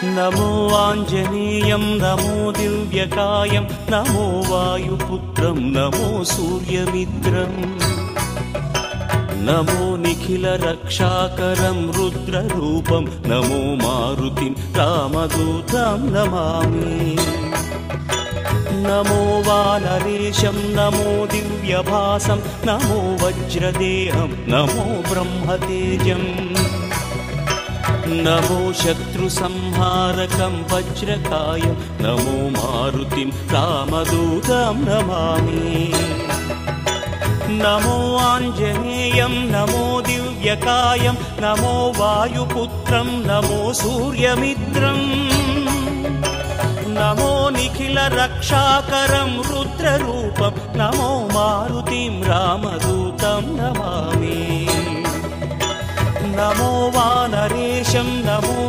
नमो आञ्जनेयं नमो दिव्यकायं नमो वायुपुत्रं नमो सूर्यमित्रम् नमो निखिलरक्षाकरं रुद्ररूपं नमो मारुतिं रामदूतं Namami नमो वानरेशं नमो दिव्यभासं नमो वज्रदेहं नमो ब्रह्मतेजम् नमो शत्रुसंहारकं वज्रकायं नमो मारुतिं रामदूतं Namami नमो आञ्जनेयं नमो दिव्यकायं नमो वायुपुत्रं नमो सूर्यमित्रम् नमो निखिलरक्षाकरं रुद्ररूपं नमो मारुतिं रामदूतं Namami नमो वानरेशं नमो